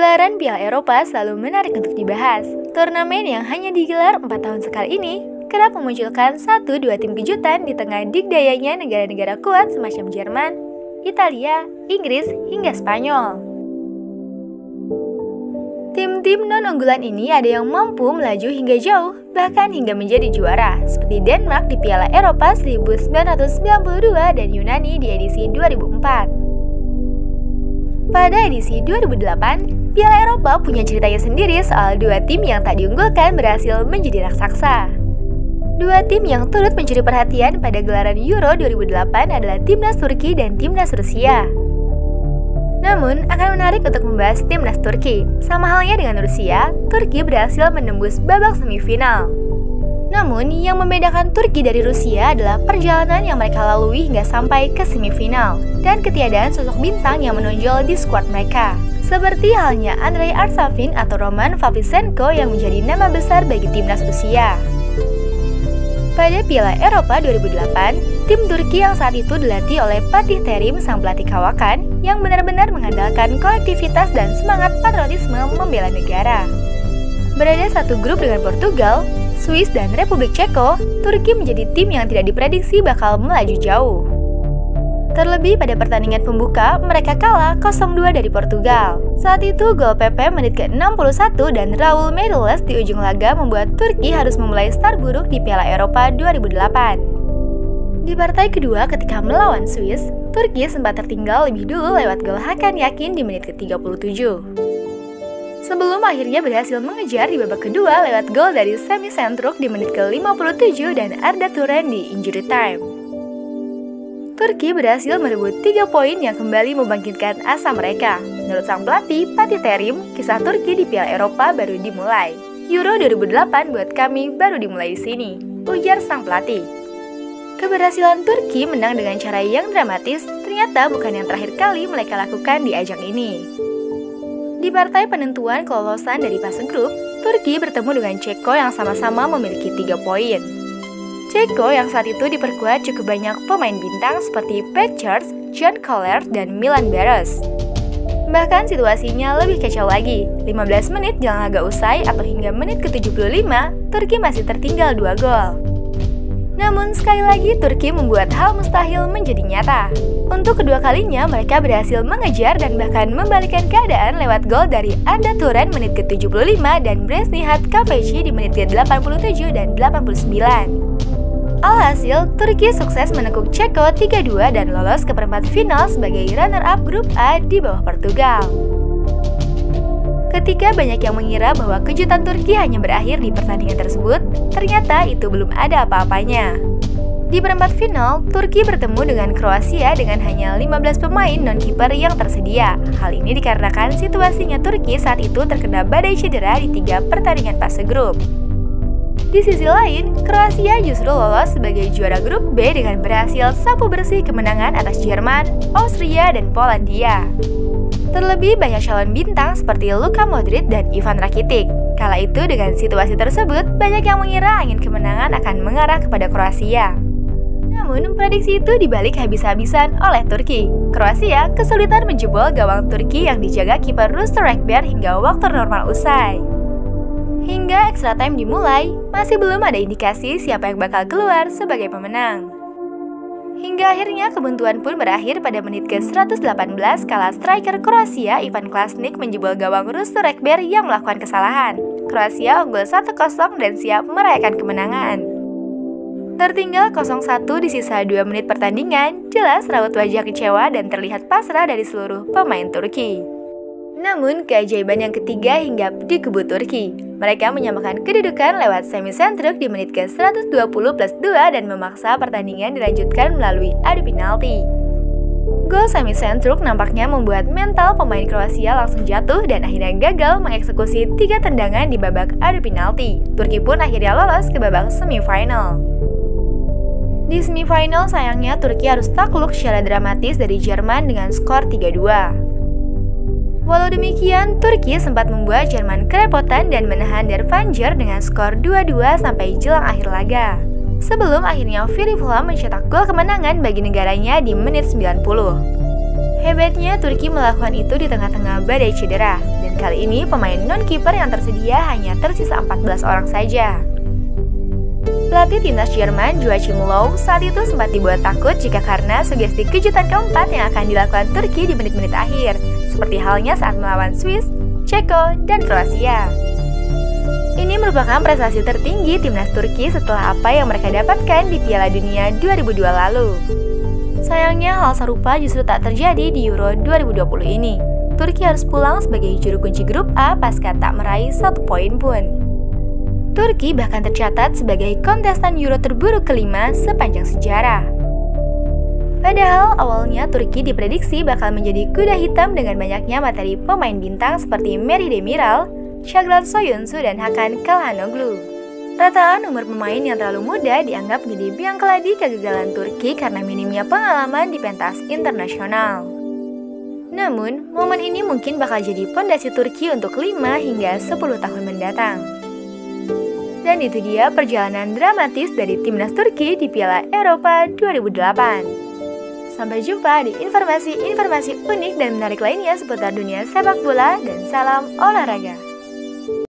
Gelaran Piala Eropa selalu menarik untuk dibahas. Turnamen yang hanya digelar 4 tahun sekali ini kerap memunculkan 1-2 tim kejutan di tengah dikdayanya negara-negara kuat semacam Jerman, Italia, Inggris, hingga Spanyol. Tim-tim non-unggulan ini ada yang mampu melaju hingga jauh, bahkan hingga menjadi juara, seperti Denmark di Piala Eropa 1992 dan Yunani di edisi 2004. Pada edisi 2008, Piala Eropa punya ceritanya sendiri soal dua tim yang tak diunggulkan berhasil menjadi raksasa. Dua tim yang turut mencuri perhatian pada gelaran Euro 2008 adalah Timnas Turki dan Timnas Rusia. Namun, akan menarik untuk membahas Timnas Turki. Sama halnya dengan Rusia, Turki berhasil menembus babak semifinal. Namun, yang membedakan Turki dari Rusia adalah perjalanan yang mereka lalui hingga sampai ke semifinal dan ketiadaan sosok bintang yang menonjol di skuad mereka. Seperti halnya Andrei Arshavin atau Roman Pavlyuchenko yang menjadi nama besar bagi timnas Rusia. Pada Piala Eropa 2008, tim Turki yang saat itu dilatih oleh Fatih Terim sang pelatih kawakan yang benar-benar mengandalkan kolektivitas dan semangat patriotisme membela negara. Berada satu grup dengan Portugal, Swiss, dan Republik Ceko, Turki menjadi tim yang tidak diprediksi bakal melaju jauh. Terlebih pada pertandingan pembuka, mereka kalah 0-2 dari Portugal. Saat itu, gol Pepe menit ke-61 dan Raul Meireles di ujung laga membuat Turki harus memulai start buruk di Piala Eropa 2008. Di partai kedua ketika melawan Swiss, Turki sempat tertinggal lebih dulu lewat gol Hakan Yakin di menit ke-37. Sebelum akhirnya berhasil mengejar di babak kedua lewat gol dari Semi Centruk di menit ke-57 dan Arda Turan di injury time. Turki berhasil merebut 3 poin yang kembali membangkitkan asa mereka. Menurut sang pelatih, Fatih Terim, kisah Turki di Piala Eropa baru dimulai. Euro 2008 buat kami baru dimulai di sini, ujar sang pelatih. Keberhasilan Turki menang dengan cara yang dramatis ternyata bukan yang terakhir kali mereka lakukan di ajang ini. Di partai penentuan kelolosan dari fase grup, Turki bertemu dengan Ceko yang sama-sama memiliki 3 poin. Ceko yang saat itu diperkuat cukup banyak pemain bintang seperti Petr, Jan Koller, dan Milan Baros. Bahkan situasinya lebih kacau lagi. 15 menit jelang laga usai atau hingga menit ke-75, Turki masih tertinggal 2 gol. Namun sekali lagi Turki membuat hal mustahil menjadi nyata. Untuk kedua kalinya mereka berhasil mengejar dan bahkan membalikkan keadaan lewat gol dari Arda Turan menit ke-75 dan Breznihat Kaveci di menit ke-87 dan 89. Alhasil, Turki sukses menekuk Ceko 3-2 dan lolos ke perempat final sebagai runner-up grup A di bawah Portugal. Ketika banyak yang mengira bahwa kejutan Turki hanya berakhir di pertandingan tersebut, ternyata itu belum ada apa-apanya. Di perempat final, Turki bertemu dengan Kroasia dengan hanya 15 pemain non-kiper yang tersedia. Hal ini dikarenakan situasinya Turki saat itu terkena badai cedera di 3 pertandingan fase grup. Di sisi lain, Kroasia justru lolos sebagai juara grup B dengan berhasil sapu bersih kemenangan atas Jerman, Austria, dan Polandia. Terlebih banyak calon bintang seperti Luka Modric dan Ivan Rakitic. Kala itu dengan situasi tersebut, banyak yang mengira angin kemenangan akan mengarah kepada Kroasia. Namun, prediksi itu dibalik habis-habisan oleh Turki. Kroasia kesulitan menjebol gawang Turki yang dijaga kiper Rüster Ekber hingga waktu normal usai. Hingga extra time dimulai, masih belum ada indikasi siapa yang bakal keluar sebagai pemenang. Hingga akhirnya kebuntuan pun berakhir pada menit ke-118 kala striker Kroasia Ivan Klasnic menjebol gawang Rüster Ekber yang melakukan kesalahan. Kroasia unggul 1-0 dan siap merayakan kemenangan. Tertinggal 0-1 di sisa 2 menit pertandingan, jelas raut wajah kecewa dan terlihat pasrah dari seluruh pemain Turki. Namun, keajaiban yang ketiga hinggap di kubu Turki. Mereka menyamakan kedudukan lewat Semi Centruk di menit ke-120+2 dan memaksa pertandingan dilanjutkan melalui adu penalti. Gol Semi Centruk nampaknya membuat mental pemain Kroasia langsung jatuh dan akhirnya gagal mengeksekusi 3 tendangan di babak adu penalti. Turki pun akhirnya lolos ke babak semifinal. Di semifinal sayangnya Turki harus takluk secara dramatis dari Jerman dengan skor 3-2. Walau demikian, Turki sempat membuat Jerman kerepotan dan menahan Der Vanger dengan skor 2-2 sampai jelang akhir laga. Sebelum akhirnya Firifullah mencetak gol kemenangan bagi negaranya di menit 90. Hebatnya Turki melakukan itu di tengah-tengah badai cedera, dan Kali ini pemain non-kiper yang tersedia hanya tersisa 14 orang saja. Pelatih timnas Jerman Joachim Löw saat itu sempat dibuat takut jika karena sugesti kejutan keempat yang akan dilakukan Turki di menit-menit akhir, seperti halnya saat melawan Swiss, Ceko, dan Kroasia. Ini merupakan prestasi tertinggi timnas Turki setelah apa yang mereka dapatkan di Piala Dunia 2002 lalu. Sayangnya hal serupa justru tak terjadi di Euro 2020 ini. Turki harus pulang sebagai juru kunci grup A pasca tak meraih 1 poin pun. Turki bahkan tercatat sebagai kontestan Euro terburuk kelima sepanjang sejarah. Padahal awalnya Turki diprediksi bakal menjadi kuda hitam dengan banyaknya materi pemain bintang seperti Merih Demiral, Çağlar Soyuncu, dan Hakan Çalhanoğlu. Rataan umur pemain yang terlalu muda dianggap menjadi biang keladi kegagalan Turki karena minimnya pengalaman di pentas internasional. Namun, momen ini mungkin bakal jadi pondasi Turki untuk 5 hingga 10 tahun mendatang. Dan itu dia perjalanan dramatis dari timnas Turki di Piala Eropa 2008. Sampai jumpa di informasi-informasi unik dan menarik lainnya seputar dunia sepak bola, dan salam olahraga.